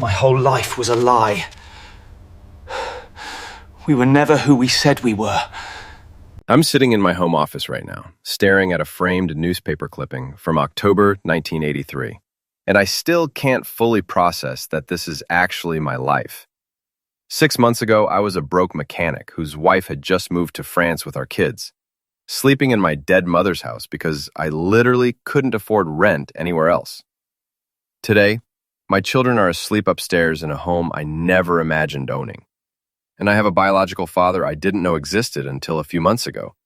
My whole life was a lie. We were never who we said we were. I'm sitting in my home office right now, staring at a framed newspaper clipping from October 1983, and I still can't fully process that this is actually my life. 6 months ago, I was a broke mechanic whose wife had just moved to France with our kids, sleeping in my dead mother's house because I literally couldn't afford rent anywhere else. Today, my children are asleep upstairs in a home I never imagined owning. And I have a biological father I didn't know existed until a few months ago,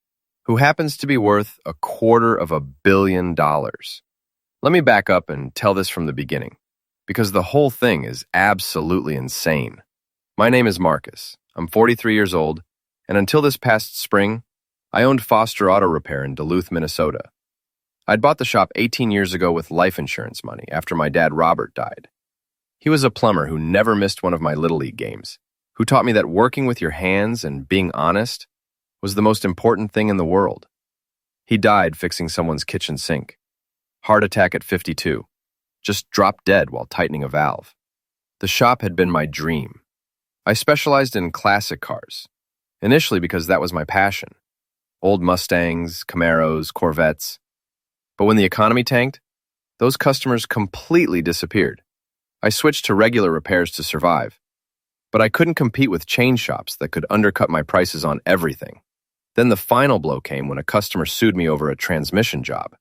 who happens to be worth $250 million. Let me back up and tell this from the beginning, because the whole thing is absolutely insane. My name is Marcus. I'm 43 years old, and until this past spring, I owned Foster Auto Repair in Duluth, Minnesota. I'd bought the shop 18 years ago with life insurance money after my dad Robert died. He was a plumber who never missed one of my Little League games, who taught me that working with your hands and being honest was the most important thing in the world. He died fixing someone's kitchen sink. Heart attack at 52. Just dropped dead while tightening a valve. The shop had been my dream. I specialized in classic cars, initially because that was my passion. Old Mustangs, Camaros, Corvettes. But when the economy tanked, those customers completely disappeared. I switched to regular repairs to survive. But I couldn't compete with chain shops that could undercut my prices on everything. Then the final blow came when a customer sued me over a transmission job,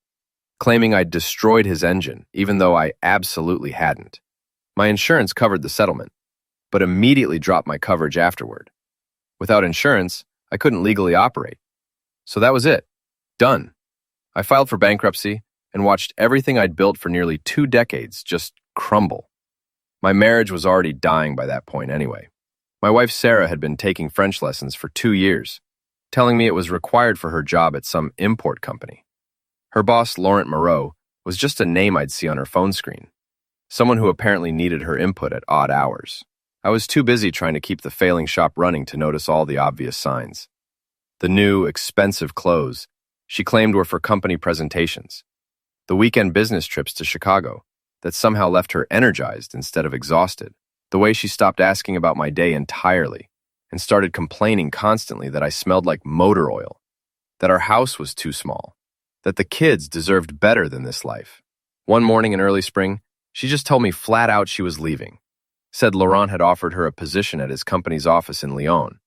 claiming I'd destroyed his engine, even though I absolutely hadn't. My insurance covered the settlement, but immediately dropped my coverage afterward. Without insurance, I couldn't legally operate. So that was it. Done. I filed for bankruptcy and watched everything I'd built for nearly 2 decades just crumble. My marriage was already dying by that point anyway. My wife Sarah had been taking French lessons for 2 years, telling me it was required for her job at some import company. Her boss, Laurent Moreau, was just a name I'd see on her phone screen, someone who apparently needed her input at odd hours. I was too busy trying to keep the failing shop running to notice all the obvious signs. The new, expensive clothes she claimed were for company presentations, the weekend business trips to Chicago that somehow left her energized instead of exhausted, the way she stopped asking about my day entirely and started complaining constantly that I smelled like motor oil, that our house was too small, that the kids deserved better than this life. One morning in early spring, she just told me flat out she was leaving, said Laurent had offered her a position at his company's office in Lyon,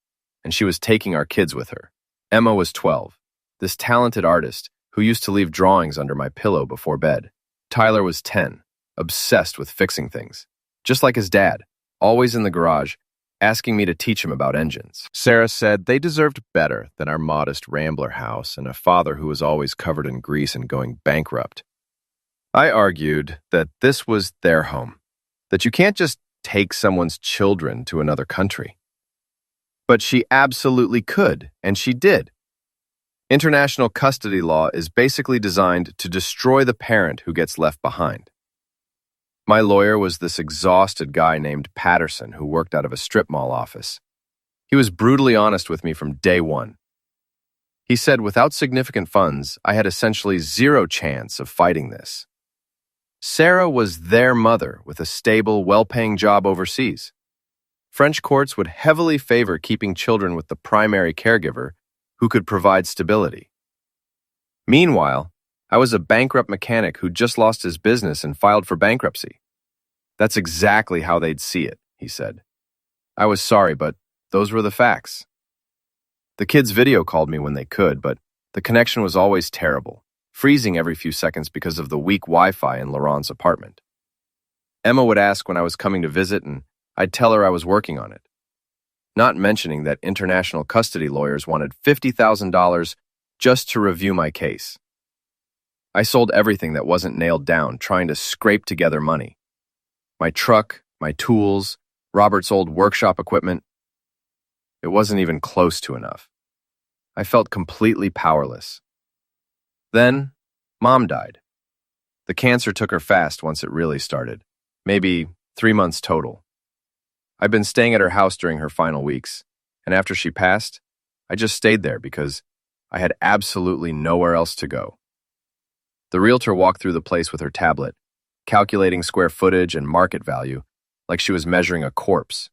and she was taking our kids with her. Emma was 12, this talented artist who used to leave drawings under my pillow before bed. Tyler was 10, obsessed with fixing things, just like his dad, always in the garage, asking me to teach him about engines. Sarah said they deserved better than our modest rambler house and a father who was always covered in grease and going bankrupt. I argued that this was their home, that you can't just take someone's children to another country. But she absolutely could, and she did. International custody law is basically designed to destroy the parent who gets left behind. My lawyer was this exhausted guy named Patterson who worked out of a strip mall office. He was brutally honest with me from day one. He said without significant funds, I had essentially zero chance of fighting this. Sarah was their mother with a stable, well-paying job overseas. French courts would heavily favor keeping children with the primary caregiver who could provide stability. Meanwhile, I was a bankrupt mechanic who just lost his business and filed for bankruptcy. That's exactly how they'd see it, he said. I was sorry, but those were the facts. The kids video called me when they could, but the connection was always terrible, freezing every few seconds because of the weak Wi-Fi in Laurent's apartment. Emma would ask when I was coming to visit, and I'd tell her I was working on it. Not mentioning that international custody lawyers wanted $50,000 just to review my case. I sold everything that wasn't nailed down, trying to scrape together money. My truck, my tools, Robert's old workshop equipment. It wasn't even close to enough. I felt completely powerless. Then, Mom died. The cancer took her fast once it really started, maybe 3 months total. I'd been staying at her house during her final weeks, and after she passed, I just stayed there because I had absolutely nowhere else to go. The realtor walked through the place with her tablet, calculating square footage and market value, like she was measuring a corpse.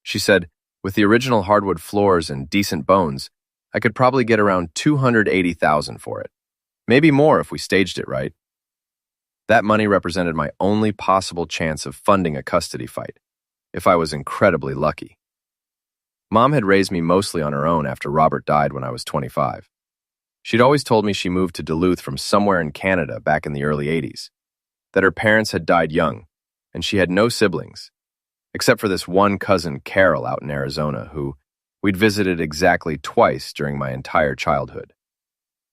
She said, with the original hardwood floors and decent bones, I could probably get around $280,000 for it. Maybe more if we staged it right. That money represented my only possible chance of funding a custody fight, if I was incredibly lucky. Mom had raised me mostly on her own after Robert died when I was 25. She'd always told me she moved to Duluth from somewhere in Canada back in the early 80s, that her parents had died young, and she had no siblings, except for this one cousin, Carol, out in Arizona, who we'd visited exactly twice during my entire childhood.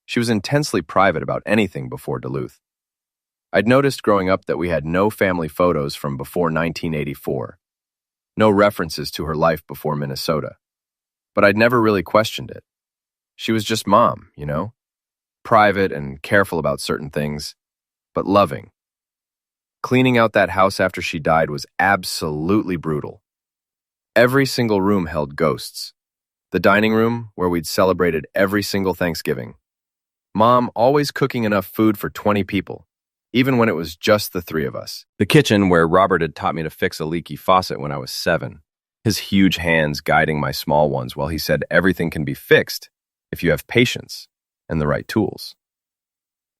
She was intensely private about anything before Duluth. I'd noticed growing up that we had no family photos from before 1984, no references to her life before Minnesota, but I'd never really questioned it. She was just Mom, you know? Private and careful about certain things, but loving. Cleaning out that house after she died was absolutely brutal. Every single room held ghosts. The dining room, where we'd celebrated every single Thanksgiving. Mom always cooking enough food for 20 people, even when it was just the three of us. The kitchen, where Robert had taught me to fix a leaky faucet when I was 7, his huge hands guiding my small ones while he said everything can be fixed if you have patience and the right tools.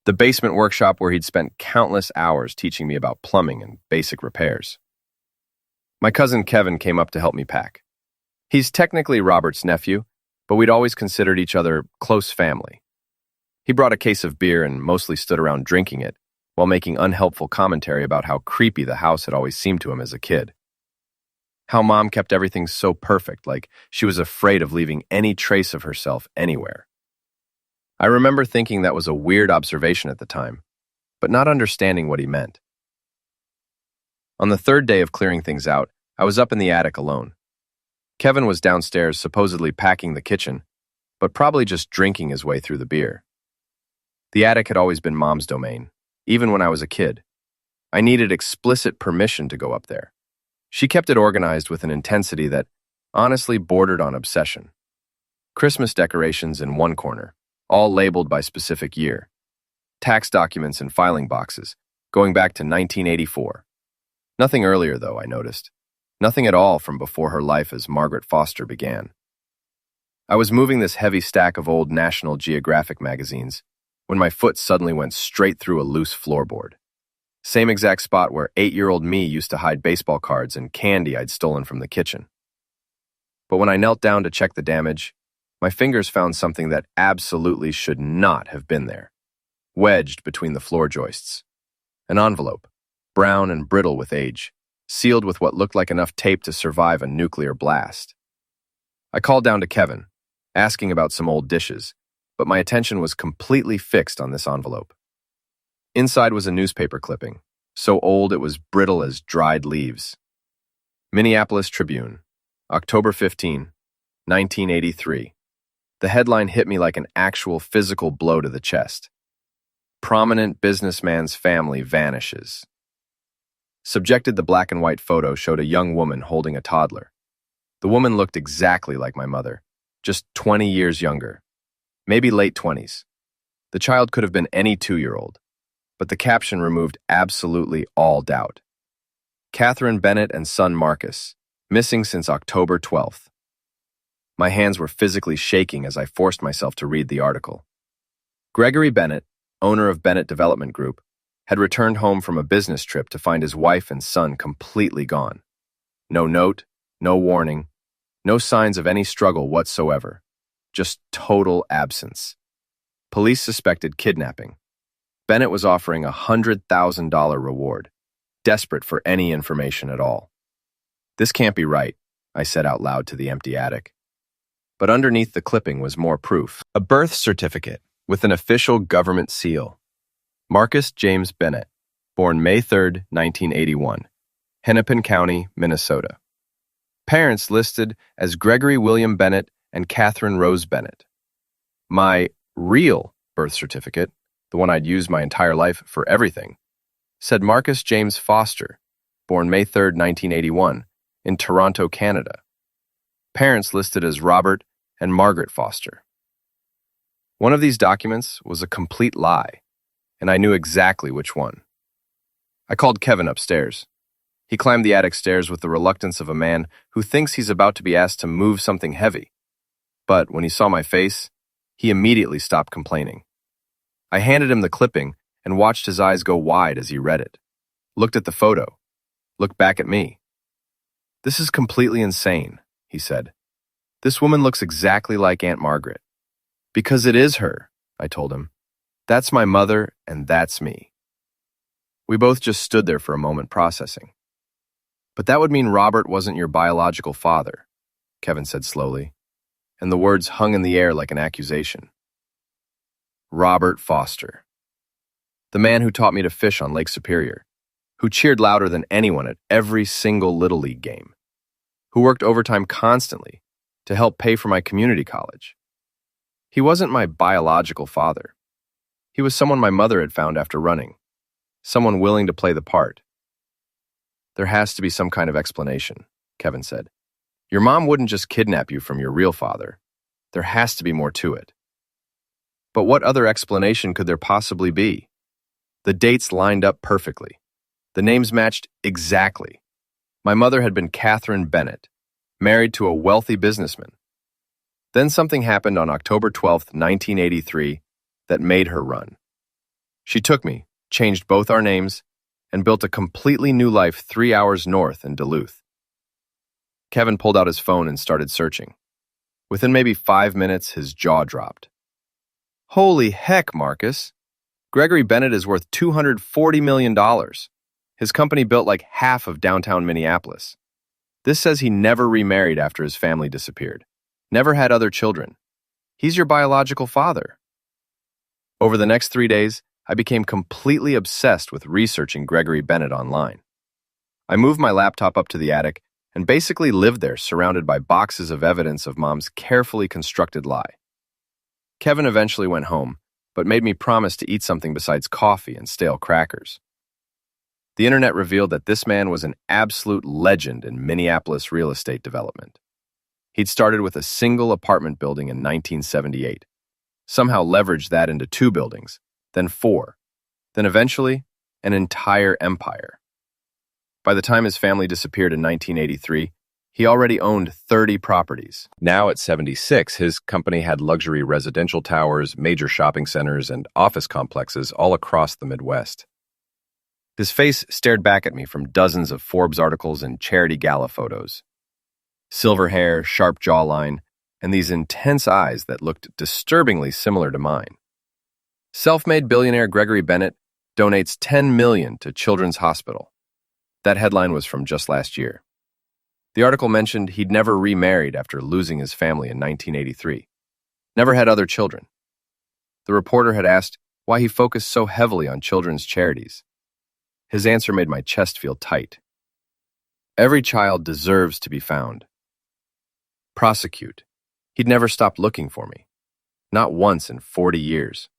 The basement workshop where he'd spent countless hours teaching me about plumbing and basic repairs. My cousin Kevin came up to help me pack. He's technically Robert's nephew, but we'd always considered each other close family. He brought a case of beer and mostly stood around drinking it, while making unhelpful commentary about how creepy the house had always seemed to him as a kid. How Mom kept everything so perfect, like she was afraid of leaving any trace of herself anywhere. I remember thinking that was a weird observation at the time, but not understanding what he meant. On the third day of clearing things out, I was up in the attic alone. Kevin was downstairs supposedly packing the kitchen, but probably just drinking his way through the beer. The attic had always been Mom's domain, even when I was a kid. I needed explicit permission to go up there. She kept it organized with an intensity that honestly bordered on obsession. Christmas decorations in one corner, all labeled by specific year. Tax documents in filing boxes, going back to 1984. Nothing earlier, though, I noticed. Nothing at all from before her life as Margaret Foster began. I was moving this heavy stack of old National Geographic magazines when my foot suddenly went straight through a loose floorboard. Same exact spot where 8-year-old me used to hide baseball cards and candy I'd stolen from the kitchen. But when I knelt down to check the damage, my fingers found something that absolutely should not have been there, wedged between the floor joists. An envelope, brown and brittle with age, sealed with what looked like enough tape to survive a nuclear blast. I called down to Kevin, asking about some old dishes, but my attention was completely fixed on this envelope. Inside was a newspaper clipping, so old it was brittle as dried leaves. Minneapolis Tribune, October 15, 1983. The headline hit me like an actual physical blow to the chest. Prominent businessman's family vanishes. Subjected, the black and white photo showed a young woman holding a toddler. The woman looked exactly like my mother, just 20 years younger. Maybe late 20s. The child could have been any 2-year-old, but the caption removed absolutely all doubt. Catherine Bennett and son Marcus, missing since October 12th. My hands were physically shaking as I forced myself to read the article. Gregory Bennett, owner of Bennett Development Group, had returned home from a business trip to find his wife and son completely gone. No note, no warning, no signs of any struggle whatsoever. Just total absence. Police suspected kidnapping. Bennett was offering a $100,000 reward, desperate for any information at all. This can't be right, I said out loud to the empty attic. But underneath the clipping was more proof. A birth certificate with an official government seal. Marcus James Bennett, born May 3, 1981, Hennepin County, Minnesota. Parents listed as Gregory William Bennett and Catherine Rose Bennett. My real birth certificate, the one I'd used my entire life for everything, said Marcus James Foster, born May 3, 1981, in Toronto, Canada. Parents listed as Robert and Margaret Foster. One of these documents was a complete lie, and I knew exactly which one. I called Kevin upstairs. He climbed the attic stairs with the reluctance of a man who thinks he's about to be asked to move something heavy. But when he saw my face, he immediately stopped complaining. I handed him the clipping and watched his eyes go wide as he read it. Looked at the photo. Looked back at me. "This is completely insane," he said. "This woman looks exactly like Aunt Margaret." "Because it is her," I told him. "That's my mother, and that's me." We both just stood there for a moment processing. "But that would mean Robert wasn't your biological father," Kevin said slowly, and the words hung in the air like an accusation. Robert Foster. The man who taught me to fish on Lake Superior, who cheered louder than anyone at every single Little League game, who worked overtime constantly to help pay for my community college. He wasn't my biological father. He was someone my mother had found after running, someone willing to play the part. "There has to be some kind of explanation," Kevin said. "Your mom wouldn't just kidnap you from your real father. There has to be more to it." But what other explanation could there possibly be? The dates lined up perfectly. The names matched exactly. My mother had been Catherine Bennett, married to a wealthy businessman. Then something happened on October 12th, 1983, that made her run. She took me, changed both our names, and built a completely new life 3 hours north in Duluth. Kevin pulled out his phone and started searching. Within maybe 5 minutes, his jaw dropped. "Holy heck, Marcus. Gregory Bennett is worth $240 million. His company built like half of downtown Minneapolis. This says he never remarried after his family disappeared. Never had other children. He's your biological father." Over the next 3 days, I became completely obsessed with researching Gregory Bennett online. I moved my laptop up to the attic and basically lived there surrounded by boxes of evidence of Mom's carefully constructed lie. Kevin eventually went home, but made me promise to eat something besides coffee and stale crackers. The internet revealed that this man was an absolute legend in Minneapolis real estate development. He'd started with a single apartment building in 1978, somehow leveraged that into 2 buildings, then 4, then eventually an entire empire. By the time his family disappeared in 1983, he already owned 30 properties. Now at 76, his company had luxury residential towers, major shopping centers, and office complexes all across the Midwest. His face stared back at me from dozens of Forbes articles and charity gala photos. Silver hair, sharp jawline, and these intense eyes that looked disturbingly similar to mine. Self-made billionaire Gregory Bennett donates $10 million to Children's Hospital. That headline was from just last year. The article mentioned he'd never remarried after losing his family in 1983. Never had other children. The reporter had asked why he focused so heavily on children's charities. His answer made my chest feel tight. Every child deserves to be found. Prosecute. He'd never stopped looking for me. Not once in 40 years.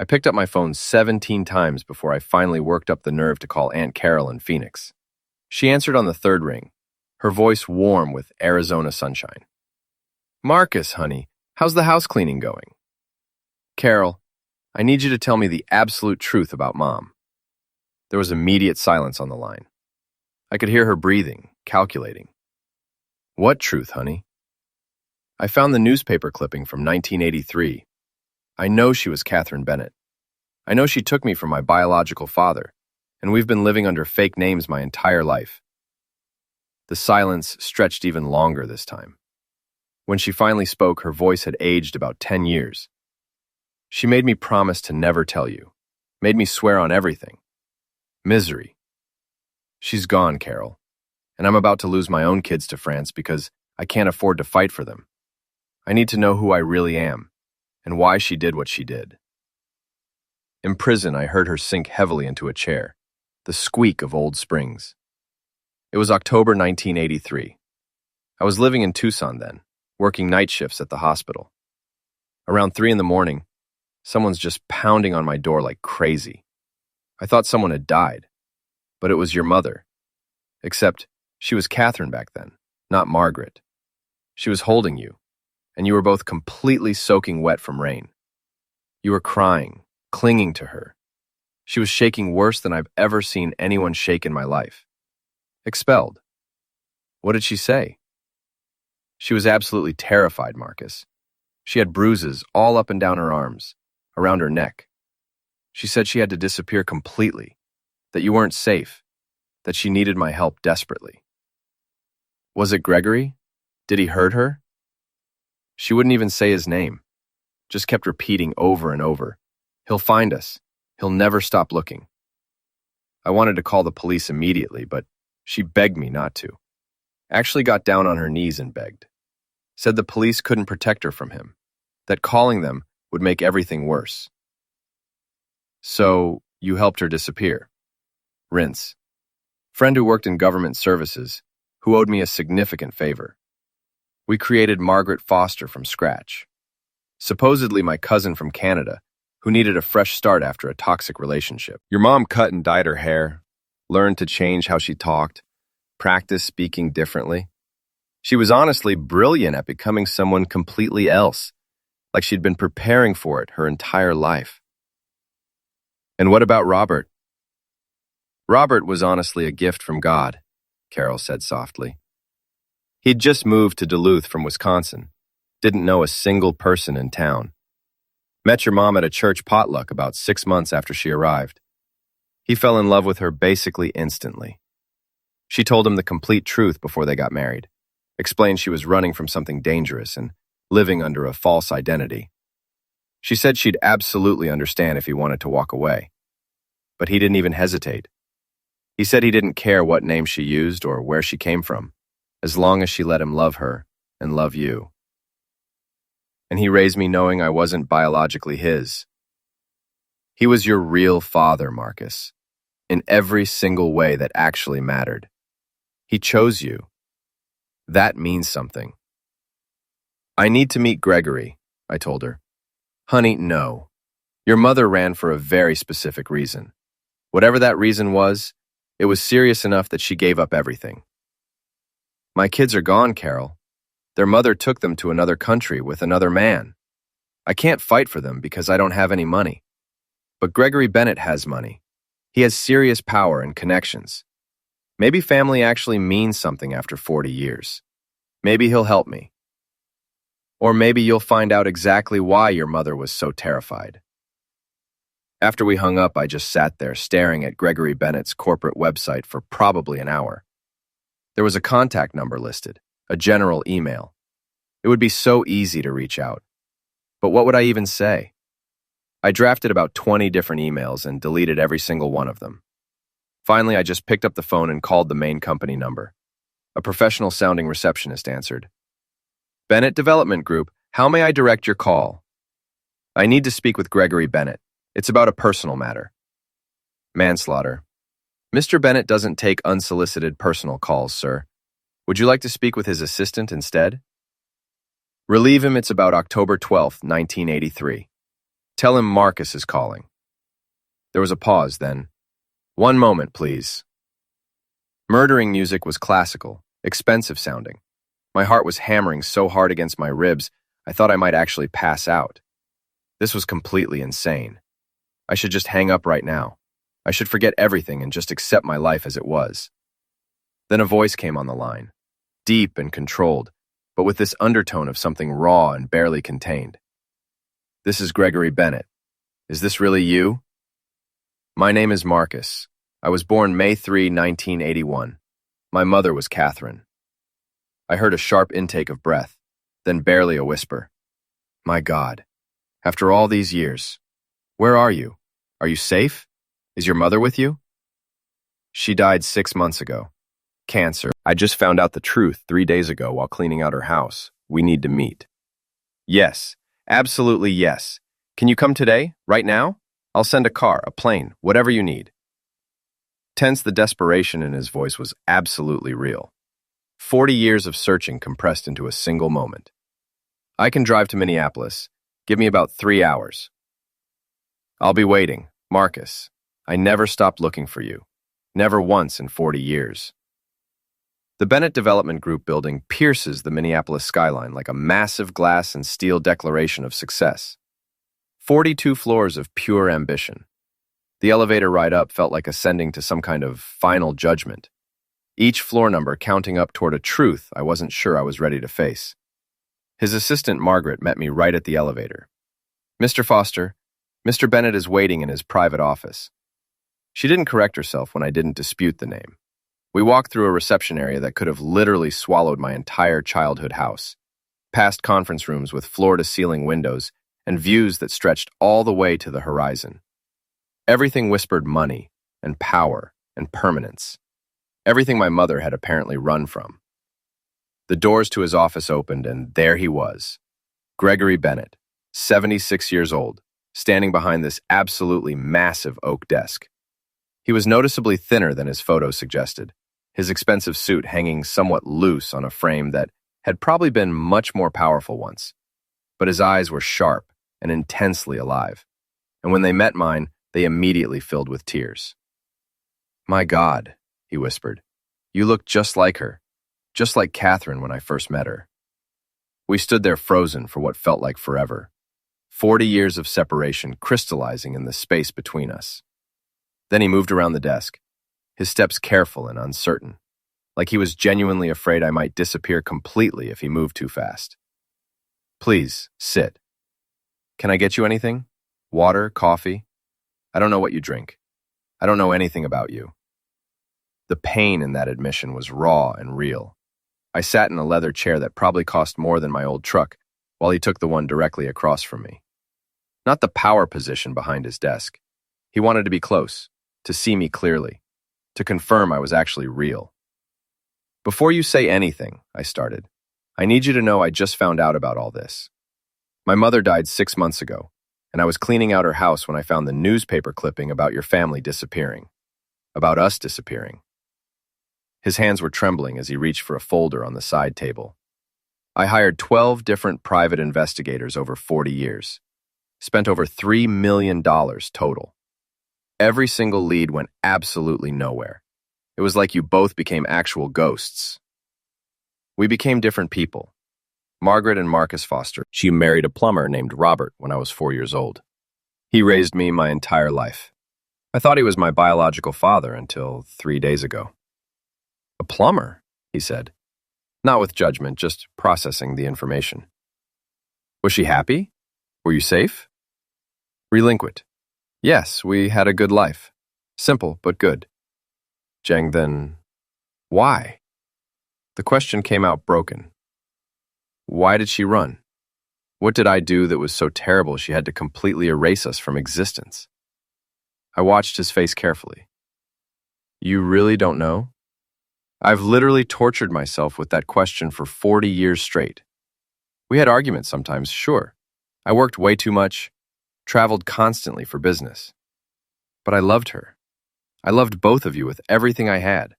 I picked up my phone 17 times before I finally worked up the nerve to call Aunt Carol in Phoenix. She answered on the 3rd ring, her voice warm with Arizona sunshine. "Marcus, honey, how's the house cleaning going?" "Carol, I need you to tell me the absolute truth about Mom." There was immediate silence on the line. I could hear her breathing, calculating. "What truth, honey?" "I found the newspaper clipping from 1983. I know she was Catherine Bennett. I know she took me from my biological father, and we've been living under fake names my entire life." The silence stretched even longer this time. When she finally spoke, her voice had aged about 10 years. "She made me promise to never tell you. Made me swear on everything. Misery. She's gone, Carol, and I'm about to lose my own kids to France because I can't afford to fight for them. I need to know who I really am, and why she did what she did." In prison, I heard her sink heavily into a chair, the squeak of old springs. It was October 1983. I was living in Tucson then, working night shifts at the hospital. Around 3 in the morning, someone's just pounding on my door like crazy. I thought someone had died, but it was your mother. Except she was Catherine back then, not Margaret. She was holding you, and you were both completely soaking wet from rain. You were crying, clinging to her. She was shaking worse than I've ever seen anyone shake in my life. Expelled. What did she say? She was absolutely terrified, Marcus. She had bruises all up and down her arms, around her neck. She said she had to disappear completely, that you weren't safe, that she needed my help desperately. Was it Gregory? Did he hurt her? She wouldn't even say his name, just kept repeating over and over, "He'll find us. He'll never stop looking." I wanted to call the police immediately, but she begged me not to. Actually got down on her knees and begged. Said the police couldn't protect her from him, that calling them would make everything worse. So, you helped her disappear. Rinse. Friend who worked in government services, who owed me a significant favor. We created Margaret Foster from scratch. Supposedly my cousin from Canada, who needed a fresh start after a toxic relationship. Your mom cut and dyed her hair, learned to change how she talked, practiced speaking differently. She was honestly brilliant at becoming someone completely else, like she'd been preparing for it her entire life. And what about Robert? Robert was honestly a gift from God, Carol said softly. He'd just moved to Duluth from Wisconsin, didn't know a single person in town. Met your mom at a church potluck about 6 months after she arrived. He fell in love with her basically instantly. She told him the complete truth before they got married, explained she was running from something dangerous and living under a false identity. She said she'd absolutely understand if he wanted to walk away. But he didn't even hesitate. He said he didn't care what name she used or where she came from, as long as she let him love her and love you. And he raised me knowing I wasn't biologically his. He was your real father, Marcus, in every single way that actually mattered. He chose you. That means something. I need to meet Gregory, I told her. Honey, no. Your mother ran for a very specific reason. Whatever that reason was, it was serious enough that she gave up everything. My kids are gone, Carol. Their mother took them to another country with another man. I can't fight for them because I don't have any money. But Gregory Bennett has money. He has serious power and connections. Maybe family actually means something after 40 years. Maybe he'll help me. Or maybe you'll find out exactly why your mother was so terrified. After we hung up, I just sat there staring at Gregory Bennett's corporate website for probably an hour. There was a contact number listed, a general email. It would be so easy to reach out. But what would I even say? I drafted about 20 different emails and deleted every single one of them. Finally, I just picked up the phone and called the main company number. A professional-sounding receptionist answered. Bennett Development Group, how may I direct your call? I need to speak with Gregory Bennett. It's about a personal matter. Manslaughter. Mr. Bennett doesn't take unsolicited personal calls, sir. Would you like to speak with his assistant instead? Relieve him it's about October 12th, 1983. Tell him Marcus is calling. There was a pause then. One moment, please. Murdering music was classical, expensive sounding. My heart was hammering so hard against my ribs, I thought I might actually pass out. This was completely insane. I should just hang up right now. I should forget everything and just accept my life as it was. Then a voice came on the line, deep and controlled, but with this undertone of something raw and barely contained. This is Gregory Bennett. Is this really you? My name is Marcus. I was born May 3, 1981. My mother was Catherine. I heard a sharp intake of breath, then barely a whisper. My God, after all these years, where are you? Are you safe? Is your mother with you? She died 6 months ago. Cancer. I just found out the truth 3 days ago while cleaning out her house. We need to meet. Yes, absolutely yes. Can you come today, right now? I'll send a car, a plane, whatever you need. Tense, the desperation in his voice was absolutely real. 40 years of searching compressed into a single moment. I can drive to Minneapolis. Give me about 3 hours. I'll be waiting, Marcus. I never stopped looking for you. Never once in 40 years. The Bennett Development Group building pierces the Minneapolis skyline like a massive glass and steel declaration of success. 42 floors of pure ambition. The elevator ride up felt like ascending to some kind of final judgment. each floor number counting up toward a truth I wasn't sure I was ready to face. His assistant, Margaret, met me right at the elevator. "Mr. Foster, Mr. Bennett is waiting in his private office." She didn't correct herself when I didn't dispute the name. We walked through a reception area that could have literally swallowed my entire childhood house, past conference rooms with floor-to-ceiling windows and views that stretched all the way to the horizon. Everything whispered money and power and permanence. Everything my mother had apparently run from. The doors to his office opened, and there he was, Gregory Bennett, 76 years old, standing behind this absolutely massive oak desk. He was noticeably thinner than his photo suggested, his expensive suit hanging somewhat loose on a frame that had probably been much more powerful once. But his eyes were sharp and intensely alive, and when they met mine, they immediately filled with tears. "My God," he whispered, "you look just like her, just like Catherine when I first met her." We stood there frozen for what felt like forever, 40 years of separation crystallizing in the space between us. Then he moved around the desk, his steps careful and uncertain, like he was genuinely afraid I might disappear completely if he moved too fast. "Please, sit. Can I get you anything? Water, coffee? I don't know what you drink. I don't know anything about you." The pain in that admission was raw and real. I sat in a leather chair that probably cost more than my old truck, while he took the one directly across from me. Not the power position behind his desk. He wanted to be close, to see me clearly, to confirm I was actually real. "Before you say anything," I started, "I need you to know I just found out about all this. My mother died 6 months ago, and I was cleaning out her house when I found the newspaper clipping about your family disappearing, about us disappearing." His hands were trembling as he reached for a folder on the side table. "I hired 12 different private investigators over 40 years, spent over $3 million total. Every single lead went absolutely nowhere. It was like you both became actual ghosts. We became different people. Margaret and Marcus Foster. She married a plumber named Robert when I was 4 years old. He raised me my entire life. I thought he was my biological father until 3 days ago." "A plumber?" he said, not with judgment, just processing the information. "Was she happy? Were you safe?" "Relinquent. Yes, we had a good life. Simple, but good." "Jeng, then why?" The question came out broken. Why did she run? What did I do that was so terrible she had to completely erase us from existence? I watched his face carefully. "You really don't know?" I've literally tortured myself with that question for 40 years straight. We had arguments sometimes, sure. I worked way too much, traveled constantly for business. But I loved her. I loved both of you with everything I had.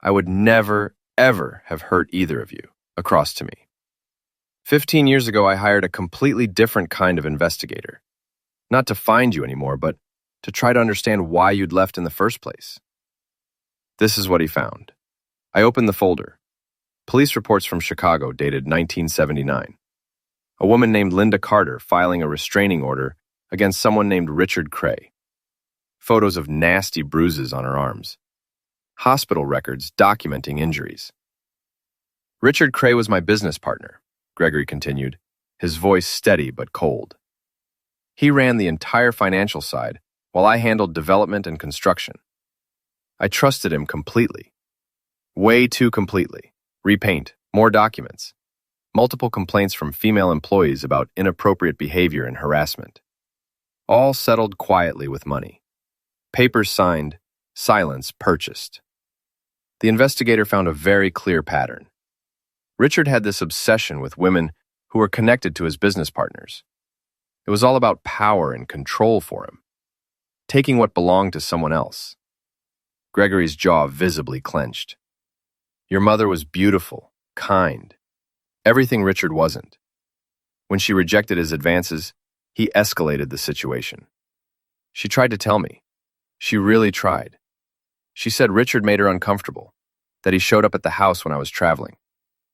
I would never, ever have hurt either of you, across to me. 15 years ago, I hired a completely different kind of investigator. Not to find you anymore, but to try to understand why you'd left in the first place. This is what he found. I opened the folder. Police reports from Chicago dated 1979. A woman named Linda Carter filing a restraining order against someone named Richard Cray. Photos of nasty bruises on her arms. Hospital records documenting injuries. "Richard Cray was my business partner," Gregory continued, his voice steady but cold. "He ran the entire financial side while I handled development and construction. I trusted him completely. Way too completely. Repaint, more documents. Multiple complaints from female employees about inappropriate behavior and harassment. All settled quietly with money. Papers signed, silence purchased." The investigator found a very clear pattern. Richard had this obsession with women who were connected to his business partners. It was all about power and control for him, taking what belonged to someone else. Gregory's jaw visibly clenched. Your mother was beautiful, kind, everything Richard wasn't. When she rejected his advances, he escalated the situation. She tried to tell me. She really tried. She said Richard made her uncomfortable, that he showed up at the house when I was traveling,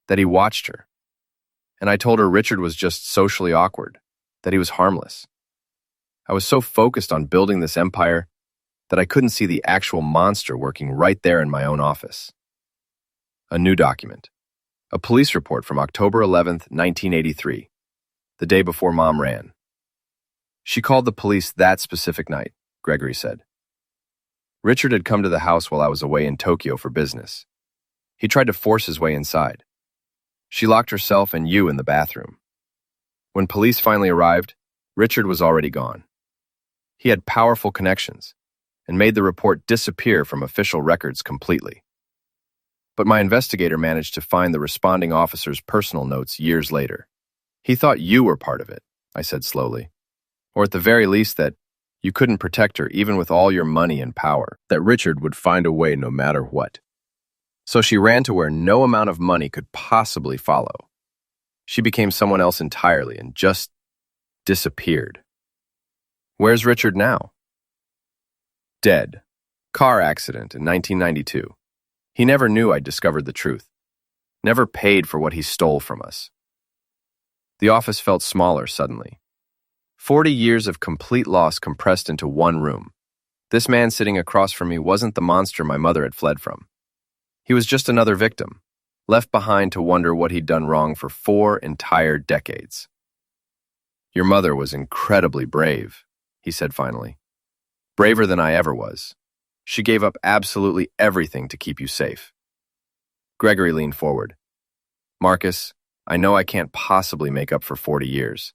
that he watched her. And I told her Richard was just socially awkward, that he was harmless. I was so focused on building this empire that I couldn't see the actual monster working right there in my own office. A new document. A police report from October 11th, 1983, the day before Mom ran. She called the police that specific night, Gregory said. Richard had come to the house while I was away in Tokyo for business. He tried to force his way inside. She locked herself and you in the bathroom. When police finally arrived, Richard was already gone. He had powerful connections and made the report disappear from official records completely. But my investigator managed to find the responding officer's personal notes years later. He thought you were part of it, I said slowly. Or at the very least that you couldn't protect her even with all your money and power, that Richard would find a way no matter what. So she ran to where no amount of money could possibly follow. She became someone else entirely and just disappeared. Where's Richard now? Dead. Car accident in 1992. He never knew I'd discovered the truth. Never paid for what he stole from us. The office felt smaller suddenly. 40 years of complete loss compressed into one room. This man sitting across from me wasn't the monster my mother had fled from. He was just another victim, left behind to wonder what he'd done wrong for 4 entire decades. Your mother was incredibly brave, he said finally. Braver than I ever was. She gave up absolutely everything to keep you safe. Gregory leaned forward. Marcus, I know I can't possibly make up for 40 years,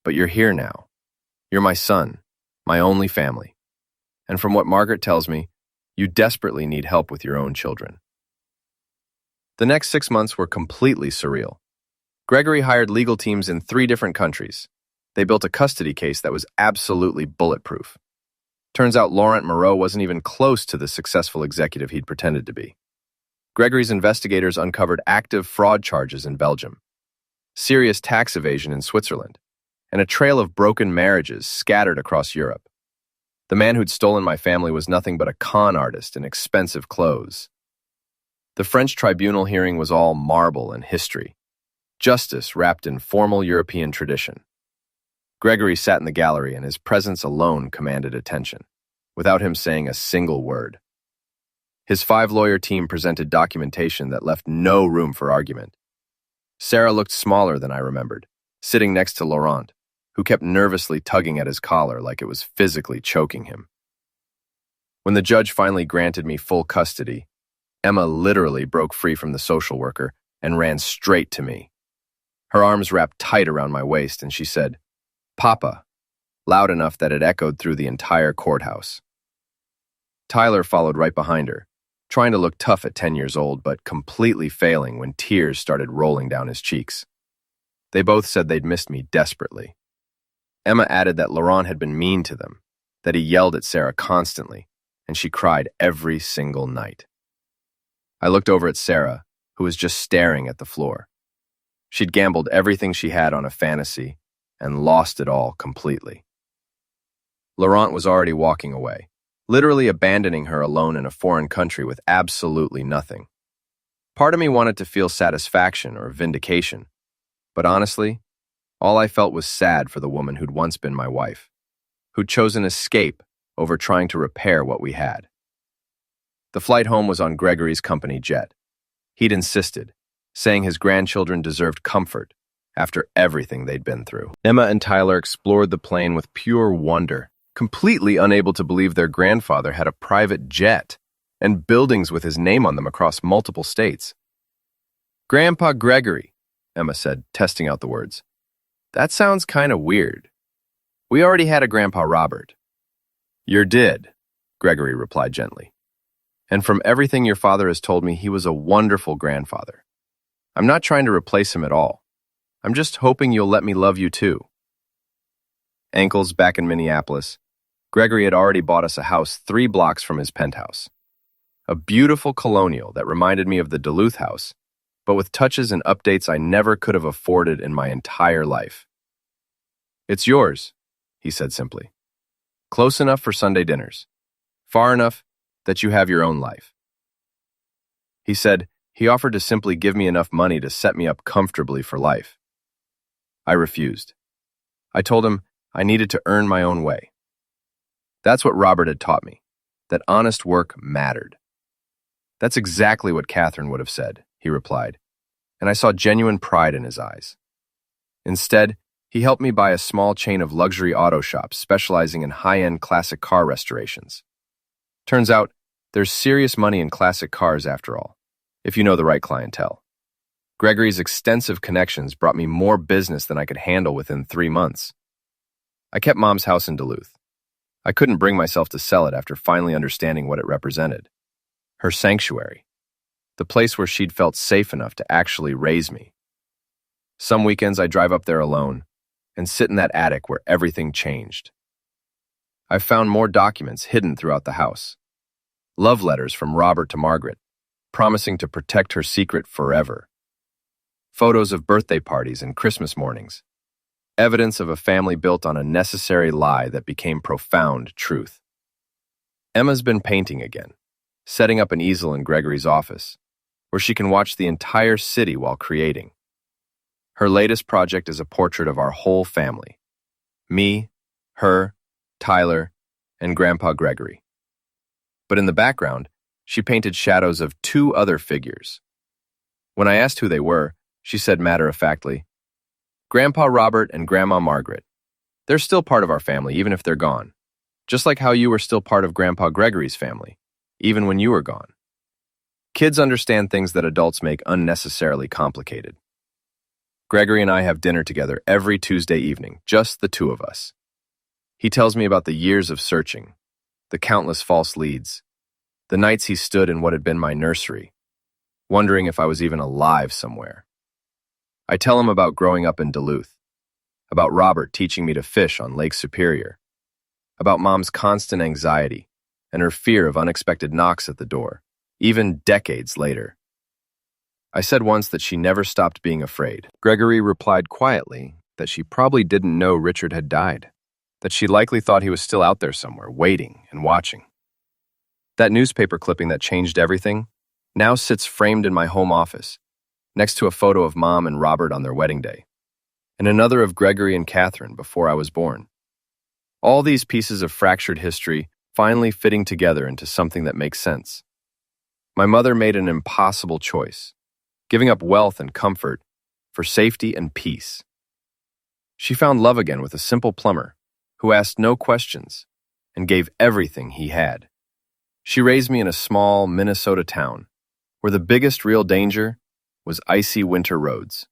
but you're here now. You're my son, my only family. And from what Margaret tells me, you desperately need help with your own children. The next 6 months were completely surreal. Gregory hired legal teams in 3 different countries. They built a custody case that was absolutely bulletproof. Turns out Laurent Moreau wasn't even close to the successful executive he'd pretended to be. Gregory's investigators uncovered active fraud charges in Belgium, serious tax evasion in Switzerland, and a trail of broken marriages scattered across Europe. The man who'd stolen my family was nothing but a con artist in expensive clothes. The French tribunal hearing was all marble and history, justice wrapped in formal European tradition. Gregory sat in the gallery, and his presence alone commanded attention, without him saying a single word. His 5-lawyer team presented documentation that left no room for argument. Sarah looked smaller than I remembered, sitting next to Laurent, who kept nervously tugging at his collar like it was physically choking him. When the judge finally granted me full custody, Emma literally broke free from the social worker and ran straight to me. Her arms wrapped tight around my waist, and she said, "Papa," loud enough that it echoed through the entire courthouse. Tyler followed right behind her, trying to look tough at 10 years old, but completely failing when tears started rolling down his cheeks. They both said they'd missed me desperately. Emma added that Laurent had been mean to them, that he yelled at Sarah constantly, and she cried every single night. I looked over at Sarah, who was just staring at the floor. She'd gambled everything she had on a fantasy and lost it all completely. Laurent was already walking away, literally abandoning her alone in a foreign country with absolutely nothing. Part of me wanted to feel satisfaction or vindication, but honestly, all I felt was sad for the woman who'd once been my wife, who'd chosen escape over trying to repair what we had. The flight home was on Gregory's company jet. He'd insisted, saying his grandchildren deserved comfort after everything they'd been through. Emma and Tyler explored the plane with pure wonder, completely unable to believe their grandfather had a private jet and buildings with his name on them across multiple states. "Grandpa Gregory," Emma said, testing out the words. "That sounds kind of weird. We already had a Grandpa Robert." "You did," Gregory replied gently. "And from everything your father has told me, he was a wonderful grandfather. I'm not trying to replace him at all. I'm just hoping you'll let me love you too." Ankles back in Minneapolis, Gregory had already bought us a house 3 blocks from his penthouse. A beautiful colonial that reminded me of the Duluth house, but with touches and updates I never could have afforded in my entire life. "It's yours," he said simply. "Close enough for Sunday dinners. Far enough that you have your own life." He said he offered to simply give me enough money to set me up comfortably for life. I refused. I told him I needed to earn my own way. That's what Robert had taught me, that honest work mattered. That's exactly what Catherine would have said. he replied, and I saw genuine pride in his eyes. Instead, he helped me buy a small chain of luxury auto shops specializing in high-end classic car restorations. Turns out, there's serious money in classic cars after all, if you know the right clientele. Gregory's extensive connections brought me more business than I could handle within 3 months. I kept Mom's house in Duluth. I couldn't bring myself to sell it after finally understanding what it represented. Her sanctuary. The place where she'd felt safe enough to actually raise me. Some weekends I drive up there alone and sit in that attic where everything changed. I've found more documents hidden throughout the house. Love letters from Robert to Margaret, promising to protect her secret forever. Photos of birthday parties and Christmas mornings. Evidence of a family built on a necessary lie that became profound truth. Emma's been painting again, setting up an easel in Gregory's office, where she can watch the entire city while creating. Her latest project is a portrait of our whole family. Me, her, Tyler, and Grandpa Gregory. But in the background, she painted shadows of 2 other figures. When I asked who they were, she said matter-of-factly, Grandpa Robert and Grandma Margaret. They're still part of our family, even if they're gone. Just like how you were still part of Grandpa Gregory's family, even when you were gone. Kids understand things that adults make unnecessarily complicated. Gregory and I have dinner together every Tuesday evening, just the 2 of us. He tells me about the years of searching, the countless false leads, the nights he stood in what had been my nursery, wondering if I was even alive somewhere. I tell him about growing up in Duluth, about Robert teaching me to fish on Lake Superior, about Mom's constant anxiety and her fear of unexpected knocks at the door, even decades later. I said once that she never stopped being afraid. Gregory replied quietly that she probably didn't know Richard had died, that she likely thought he was still out there somewhere, waiting and watching. That newspaper clipping that changed everything now sits framed in my home office, next to a photo of Mom and Robert on their wedding day, and another of Gregory and Catherine before I was born. All these pieces of fractured history finally fitting together into something that makes sense. My mother made an impossible choice, giving up wealth and comfort for safety and peace. She found love again with a simple plumber who asked no questions and gave everything he had. She raised me in a small Minnesota town where the biggest real danger was icy winter roads.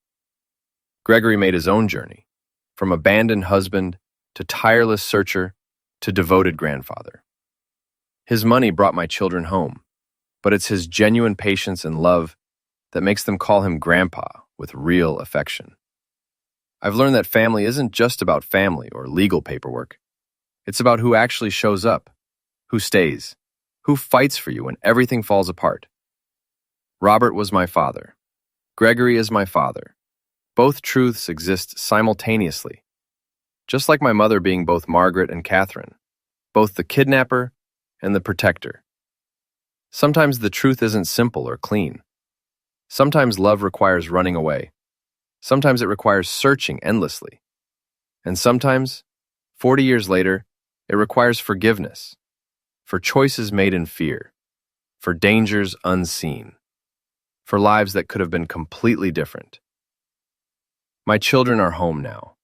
Gregory made his own journey, from abandoned husband to tireless searcher to devoted grandfather. His money brought my children home, but it's his genuine patience and love that makes them call him Grandpa with real affection. I've learned that family isn't just about family or legal paperwork. It's about who actually shows up, who stays, who fights for you when everything falls apart. Robert was my father. Gregory is my father. Both truths exist simultaneously, just like my mother being both Margaret and Catherine, both the kidnapper and the protector. Sometimes the truth isn't simple or clean. Sometimes love requires running away. Sometimes it requires searching endlessly. And sometimes, 40 years later, it requires forgiveness, for choices made in fear, for dangers unseen, for lives that could have been completely different. My children are home now.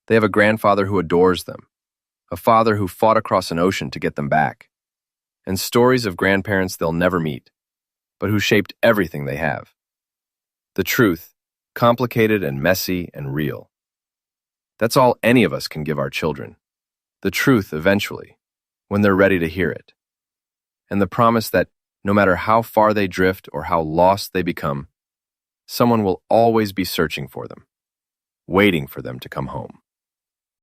They have a grandfather who adores them, a father who fought across an ocean to get them back, and stories of grandparents they'll never meet, but who shaped everything they have. The truth, complicated and messy and real. That's all any of us can give our children. The truth eventually, when they're ready to hear it. And the promise that no matter how far they drift or how lost they become, someone will always be searching for them, waiting for them to come home.